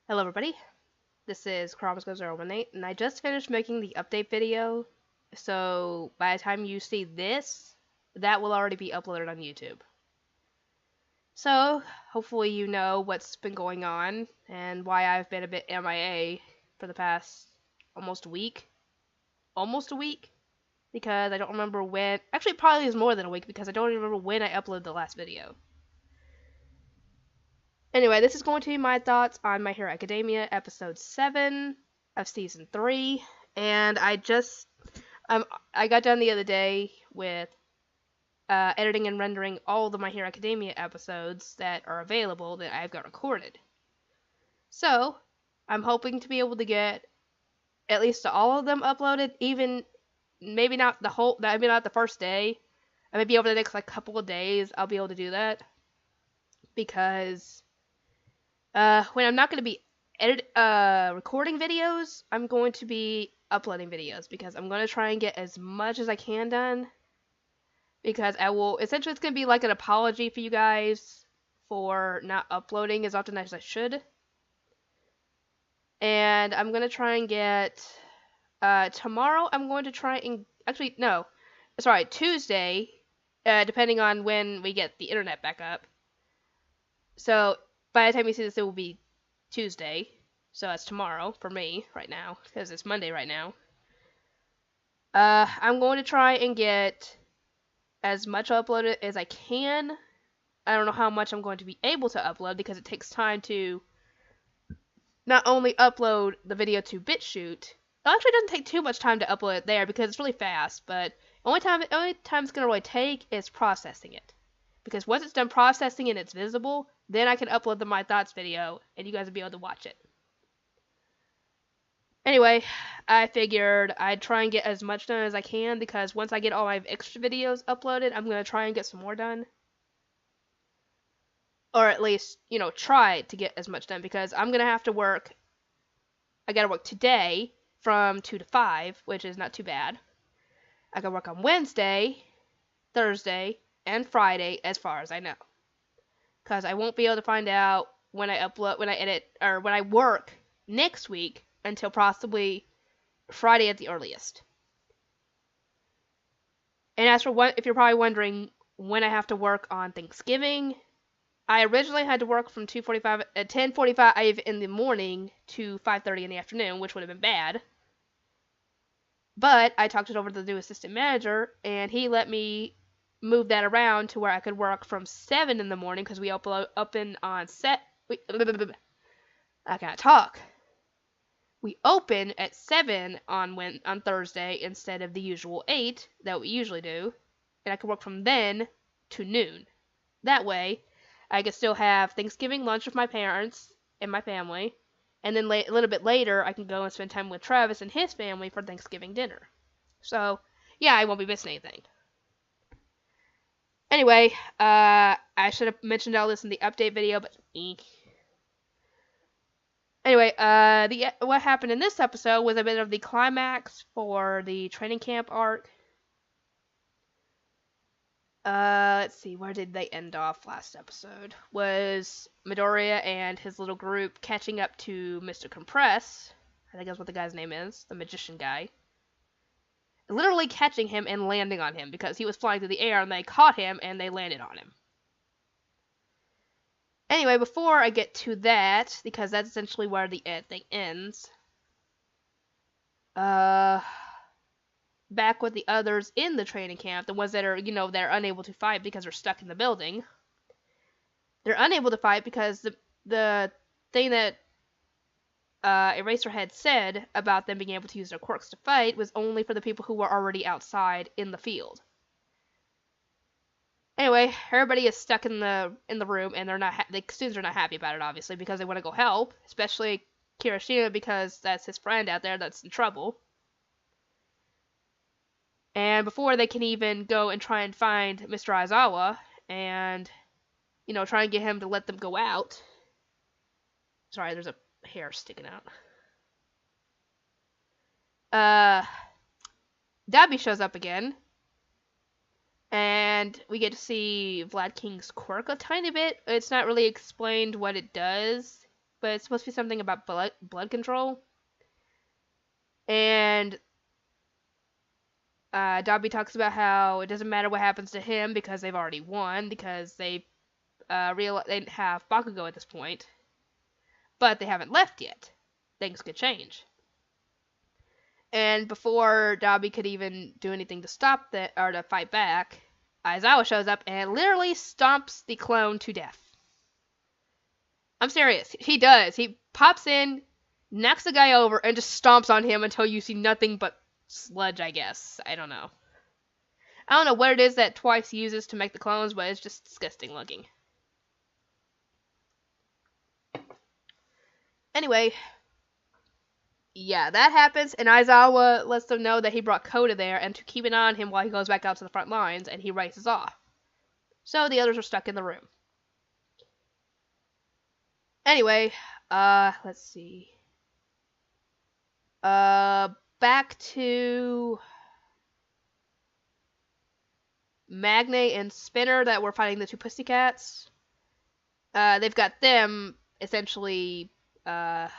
Hello everybody, this is Chromasco018, and I just finished making the update video, so by the time you see this, that will already be uploaded on YouTube. So, hopefully you know what's been going on, and why I've been a bit MIA for the past almost a week, because I don't remember when, actually it probably is more than a week, because I don't even remember when I uploaded the last video. Anyway, this is going to be my thoughts on My Hero Academia episode 7 of season 3, and I got done the other day with editing and rendering all the My Hero Academia episodes that are available that I've got recorded. So, I'm hoping to be able to get at least all of them uploaded, even maybe not the first day. Maybe over the next couple of days I'll be able to do that, because when I'm not going to be recording videos, I'm going to be uploading videos, because I'm going to try and get as much as I can done, because essentially it's going to be like an apology for you guys for not uploading as often as I should. And I'm going to try and get, tomorrow I'm going to try and, actually, no, sorry, Tuesday, depending on when we get the internet back up. So, by the time you see this, it will be Tuesday. So that's tomorrow for me right now, because it's Monday right now. I'm going to try and get as much uploaded as I can. I don't know how much I'm going to be able to upload, because it takes time to not only upload the video to BitChute. It actually doesn't take too much time to upload it there, because it's really fast, but the only time it's going to really take is processing it. Because once it's done processing and it's visible, then I can upload the My Thoughts video, and you guys will be able to watch it. Anyway, I figured I'd try and get as much done as I can, because once I get all my extra videos uploaded, I'm going to try and get some more done. Or at least, try to get as much done, because I'm going to have to work. I got to work today from 2 to 5, which is not too bad. I can work on Wednesday, Thursday, and Friday, as far as I know. Because I won't be able to find out when I edit, or when I work next week until possibly Friday at the earliest. And as for if you're probably wondering when I have to work on Thanksgiving, I originally had to work from 10:45 in the morning to 5:30 in the afternoon, which would have been bad. But I talked it over to the new assistant manager, and he let me move that around to where I could work from 7 in the morning, because we open on set. I can't talk. We open at 7 on Thursday instead of the usual 8 that we usually do, and I could work from then to noon. That way, I could still have Thanksgiving lunch with my parents and my family, and then a little bit later, I can go and spend time with Travis and his family for Thanksgiving dinner. So, yeah, I won't be missing anything. Anyway, I should have mentioned all this in the update video, but anyway, what happened in this episode was a bit of the climax for the training camp arc. Let's see, where did they end off last episode? Was Midoriya and his little group catching up to Mr. Compress, I think that's what the guy's name is, the magician guy. Literally catching him and landing on him, because he was flying through the air, and they caught him and they landed on him. Anyway, before I get to that, because that's essentially where the thing ends, back with the others in the training camp, the ones that are, they're unable to fight because they're stuck in the building. They're unable to fight because the thing that Eraserhead said about them being able to use their quirks to fight was only for the people who were already outside in the field. Anyway, everybody is stuck in the room, and the students are not happy about it, obviously, because they want to go help, especially Kirishima, because that's his friend out there that's in trouble. And before they can even go and try and find Mr. Aizawa and, try and get him to let them go out. Sorry, there's a hair sticking out. Dabi shows up again, and we get to see Vlad King's quirk a tiny bit. It's not really explained what it does. but it's supposed to be something about blood control. And Dobby talks about how it doesn't matter what happens to him because they've already won, because they have Bakugo at this point. But they haven't left yet. Things could change. And before Dobby could even do anything to stop that or to fight back, Aizawa shows up and literally stomps the clone to death. I'm serious. He does. He pops in, knocks the guy over, and just stomps on him until you see nothing but sludge, I guess. I don't know. I don't know what it is that Twice uses to make the clones, but it's just disgusting looking. Anyway, yeah, that happens, and Aizawa lets them know that he brought Koda there and to keep an eye on him while he goes back out to the front lines, and he races off. So the others are stuck in the room. Anyway, let's see. Back to Magne and Spinner that were fighting the two Pussycats. They've got them essentially, and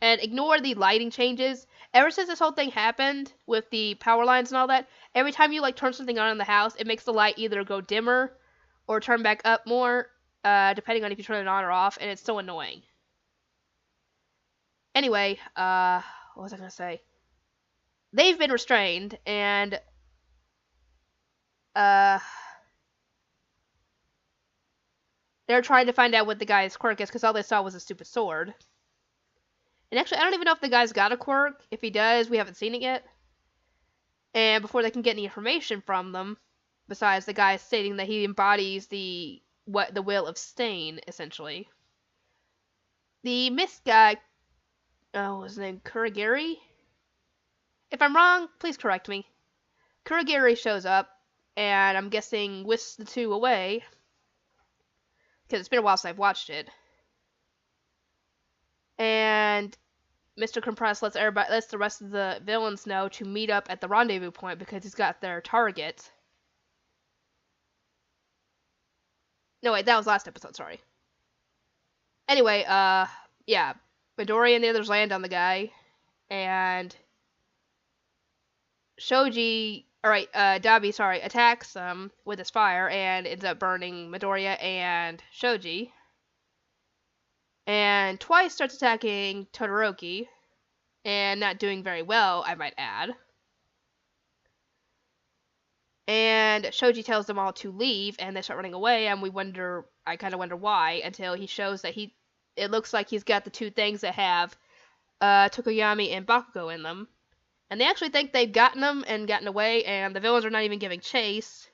ignore the lighting changes. Ever since this whole thing happened with the power lines and all that, every time you turn something on in the house, it makes the light either go dimmer or turn back up more, depending on if you turn it on or off, and it's so annoying. Anyway, what was I gonna say? They've been restrained, and they're trying to find out what the guy's quirk is, because all they saw was a stupid sword. And actually, I don't even know if the guy's got a quirk. If he does, we haven't seen it yet. And before they can get any information from them, besides the guy stating that he embodies the will of Stain, essentially. The mist guy, what was his name, Kuragiri? If I'm wrong, please correct me. Kuragiri shows up, and I'm guessing whisks the two away, because it's been a while since I've watched it. And Mr. Compress lets the rest of the villains know to meet up at the rendezvous point because he's got their target. No, wait, that was last episode, sorry. Anyway, yeah, Midori and the others land on the guy, and Dobby, attacks them with his fire and ends up burning Midoriya and Shoji. And Twice starts attacking Todoroki, and not doing very well, I might add. And Shoji tells them all to leave, and they start running away, and I kind of wonder why, until he shows that it looks like he's got the two things that have Tokoyami and Bakugo in them. And they actually think they've gotten them and gotten away, and the villains are not even giving chase,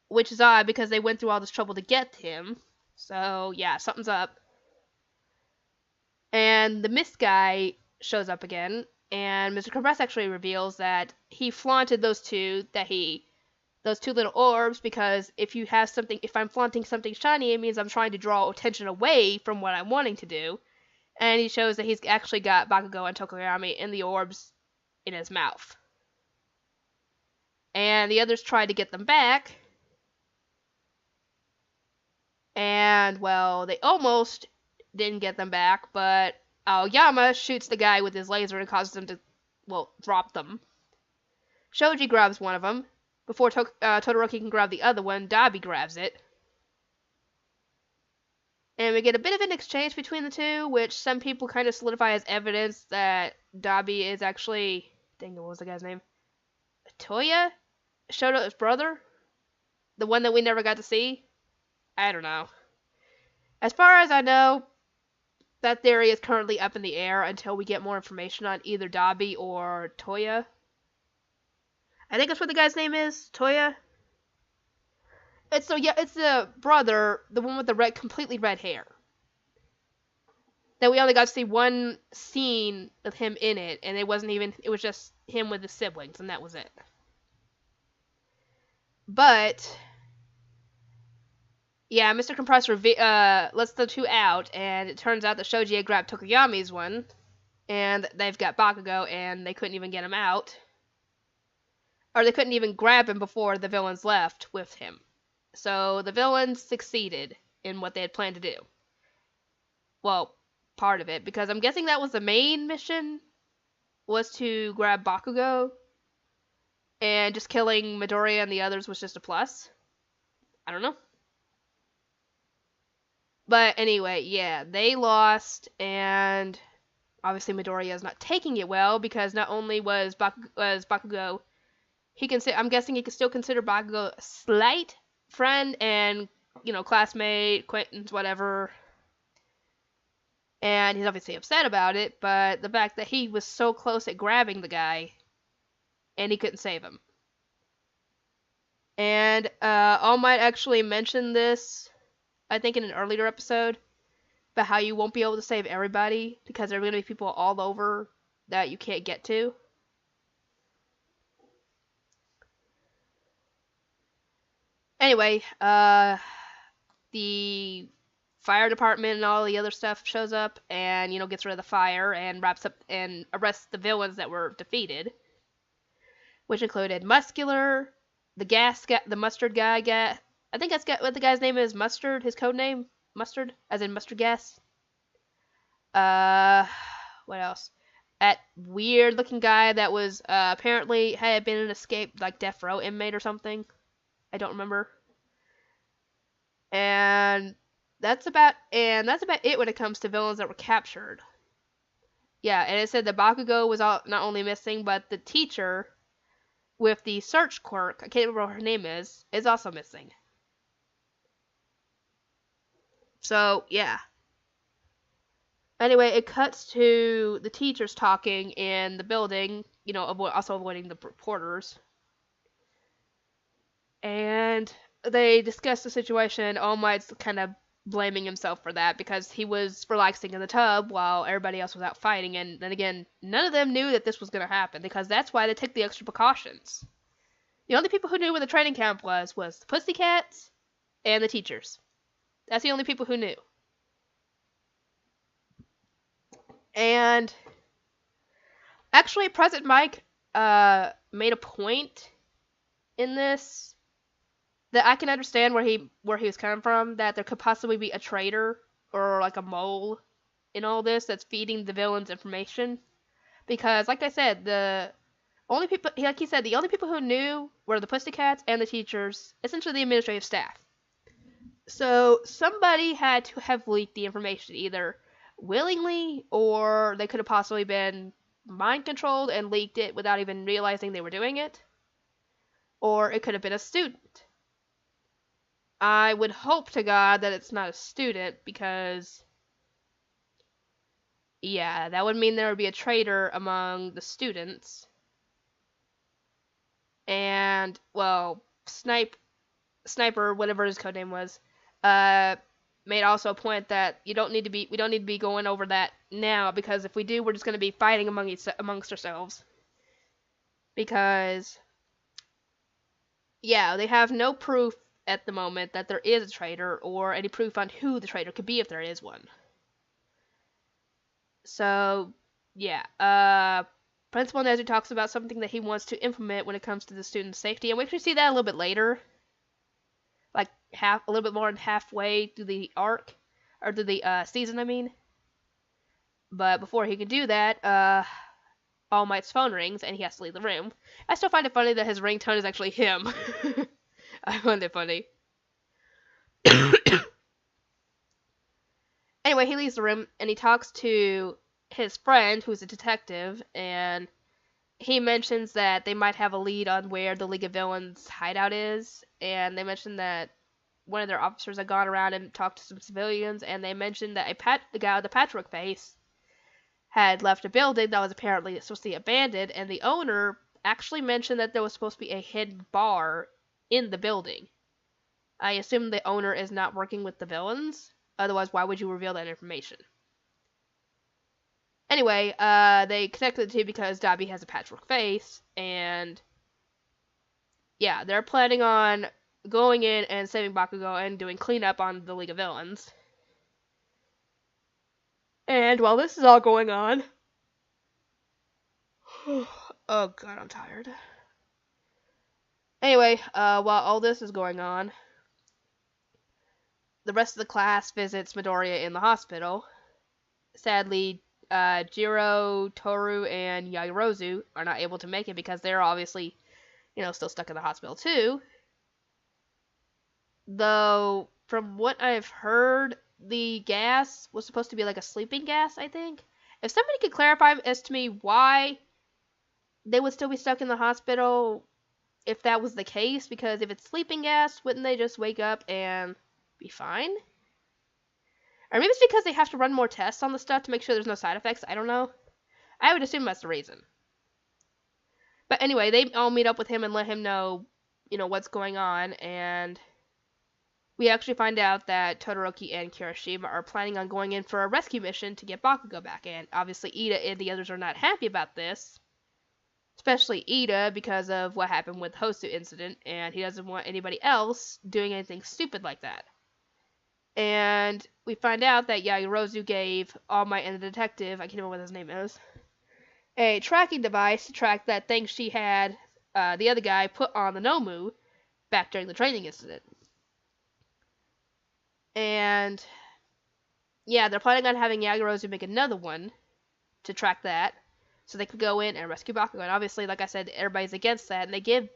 which is odd because they went through all this trouble to get him. So, yeah, something's up. And the mist guy shows up again, and Mr. Compress actually reveals that he flaunted those two little orbs, because if I'm flaunting something shiny, it means I'm trying to draw attention away from what I'm wanting to do. And he shows that he's actually got Bakugo and Tokoyami in the orbs in his mouth. And the others try to get them back. And, well, they almost didn't get them back, but Aoyama shoots the guy with his laser and causes him to, drop them. Shoji grabs one of them. Before Todoroki can grab the other one, Dobby grabs it. And we get a bit of an exchange between the two, which some people kind of solidify as evidence that Dobby is actually... Dang, what was the guy's name? Toya? Shoto's brother? The one that we never got to see? I don't know. As far as I know, that theory is currently up in the air until we get more information on either Dobby or Toya. I think that's what the guy's name is, Toya. It's the brother, the one with the completely red hair. That we only got to see one scene of him in it, and it was just him with his siblings, and that was it. But yeah, Mr. Compressor lets the two out, and it turns out that Shoji had grabbed Tokoyami's one, and they've got Bakugo, and they couldn't even get him out. Or they couldn't even grab him before the villains left with him. So the villains succeeded in what they had planned to do. Well, part of it, because I'm guessing that was the main mission, was to grab Bakugo, and just killing Midoriya and the others was just a plus. I don't know. But anyway, yeah, they lost, and obviously Midoriya is not taking it well, because not only was Bakugo, I'm guessing he could still consider Bakugo a slight friend and, classmate, acquaintance, whatever. And he's obviously upset about it, but the fact that he was so close at grabbing the guy, and he couldn't save him. And All Might actually mentioned this, I think, in an earlier episode, about how you won't be able to save everybody, because there are going to be people all over that you can't get to. Anyway, the fire department and all the other stuff shows up and, gets rid of the fire and wraps up and arrests the villains that were defeated, which included Muscular, the Mustard guy, I think that's what the guy's name is, Mustard, his code name, Mustard, as in mustard gas. What else? That weird looking guy that was, apparently had been an escaped, death row inmate or something. I don't remember. And that's about it when it comes to villains that were captured. Yeah, and it said that Bakugo was not only missing, but the teacher with the search quirk, I can't remember what her name is also missing. So, yeah. Anyway, it cuts to the teachers talking in the building, also avoiding the reporters. And they discuss the situation. All Might's kind of blaming himself for that, because he was relaxing in the tub while everybody else was out fighting. And then again, none of them knew that this was going to happen, because that's why they took the extra precautions. The only people who knew where the training camp was the Pussycats and the teachers. That's the only people who knew. And actually, President Mike made a point in this that I can understand where he was coming from, that there could possibly be a traitor or a mole in all this that's feeding the villains information. Because, like I said, the only people who knew were the Pussycats and the teachers, essentially the administrative staff. So somebody had to have leaked the information, either willingly, or they could have possibly been mind controlled and leaked it without even realizing they were doing it. Or it could have been a student. I would hope to God that it's not a student, because, yeah, that would mean there would be a traitor among the students. And, well, Sniper, whatever his codename was, made also a point that we don't need to be going over that now, because if we do, we're just going to be fighting amongst ourselves. Because, yeah, they have no proof at the moment that there is a traitor, or any proof on who the traitor could be if there is one. So, yeah, Principal Nezu talks about something that he wants to implement when it comes to the student safety, and we actually see that a little bit later. A little bit more than halfway through the arc, or through the season, I mean. But before he can do that, All Might's phone rings, and he has to leave the room. I still find it funny that his ringtone is actually him. I find it funny. Anyway, he leaves the room, and he talks to his friend, who's a detective, and he mentions that they might have a lead on where the League of Villains hideout is, and they mentioned that one of their officers had gone around and talked to some civilians, and they mentioned that the guy with the patchwork face had left a building that was apparently supposed to be abandoned, and the owner actually mentioned that there was supposed to be a hidden bar in the building. I assume the owner is not working with the villains, otherwise why would you reveal that information? Anyway, they connected the two because Dabi has a patchwork face, and yeah, they're planning on going in and saving Bakugo and doing cleanup on the League of Villains. And while this is all going on, oh god, I'm tired. Anyway, while all this is going on, the rest of the class visits Midoriya in the hospital, sadly, Jiro, Toru, and Yaoyorozu are not able to make it because they're obviously, still stuck in the hospital too. Though, from what I've heard, the gas was supposed to be like a sleeping gas, I think. If somebody could clarify as to me why they would still be stuck in the hospital if that was the case, because if it's sleeping gas, wouldn't they just wake up and be fine? Or maybe it's because they have to run more tests on the stuff to make sure there's no side effects. I don't know. I would assume that's the reason. But anyway, they all meet up with him and let him know, what's going on, and we actually find out that Todoroki and Kirishima are planning on going in for a rescue mission to get Bakugo back, and obviously Ida and the others are not happy about this. Especially Ida, because of what happened with the Hosu incident, and he doesn't want anybody else doing anything stupid like that. And we find out that Yaoyorozu gave All Might and the detective, I can't remember what his name is, a tracking device to track that thing she had, the other guy, put on the Nomu back during the training incident. And, yeah, they're planning on having Yaoyorozu make another one to track that, so they can go in and rescue Bakugo. And obviously, like I said, everybody's against that, and they give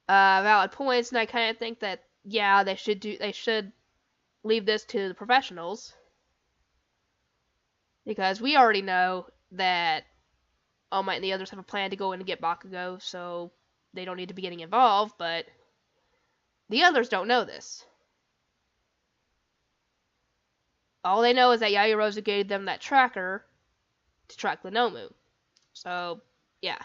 valid points, and I kind of think that, yeah, they should leave this to the professionals, because we already know that All Might and the others have a plan to go in and get Bakugo, so they don't need to be getting involved, but the others don't know this. All they know is that Yaoyorozu gave them that tracker to track the Nomu. So, yeah.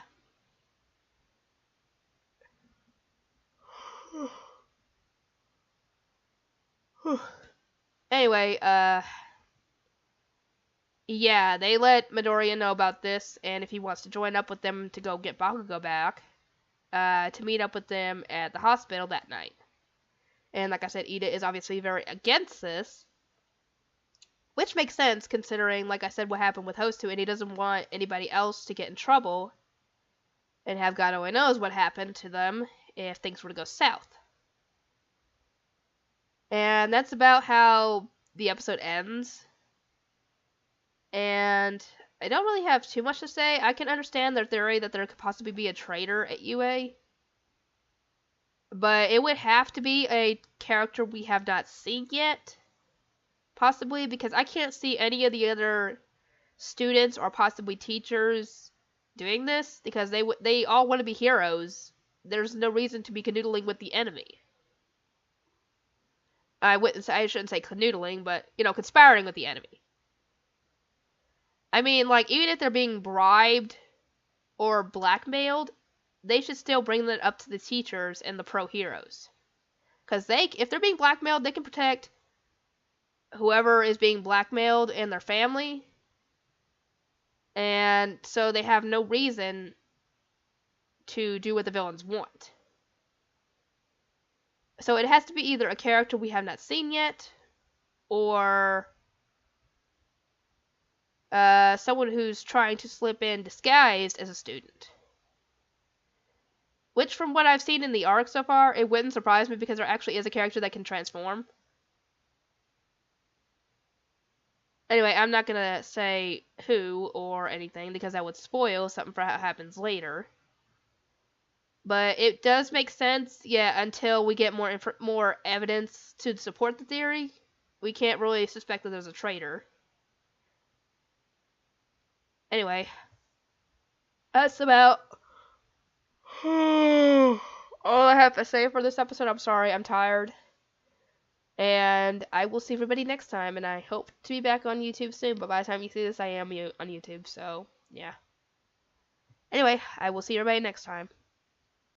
Anyway, yeah, they let Midoriya know about this, and if he wants to join up with them to go get Bakugo back, to meet up with them at the hospital that night. And like I said, Ida is obviously very against this, which makes sense considering, like I said, what happened with Hosu, and he doesn't want anybody else to get in trouble and have God only knows what happened to them if things were to go south. And that's about how the episode ends. And I don't really have too much to say. I can understand their theory that there could possibly be a traitor at UA. But it would have to be a character we have not seen yet. Possibly, because I can't see any of the other students or possibly teachers doing this, because they all want to be heroes. There's no reason to be canoodling with the enemy. I shouldn't say canoodling, but, conspiring with the enemy. I mean, like, even if they're being bribed or blackmailed, they should still bring that up to the teachers and the pro heroes. Because if they're being blackmailed, they can protect whoever is being blackmailed and their family. And so they have no reason to do what the villains want. So it has to be either a character we have not seen yet, or someone who's trying to slip in disguised as a student. Which, from what I've seen in the arc so far, it wouldn't surprise me because there actually is a character that can transform. Anyway, I'm not gonna say who or anything because that would spoil something for what happens later. But it does make sense, yeah, until we get more evidence to support the theory. We can't really suspect that there's a traitor. Anyway, that's about all I have to say for this episode. I'm sorry, I'm tired. And I will see everybody next time, and I hope to be back on YouTube soon, but by the time you see this, I am on YouTube, so, yeah. Anyway, I will see everybody next time.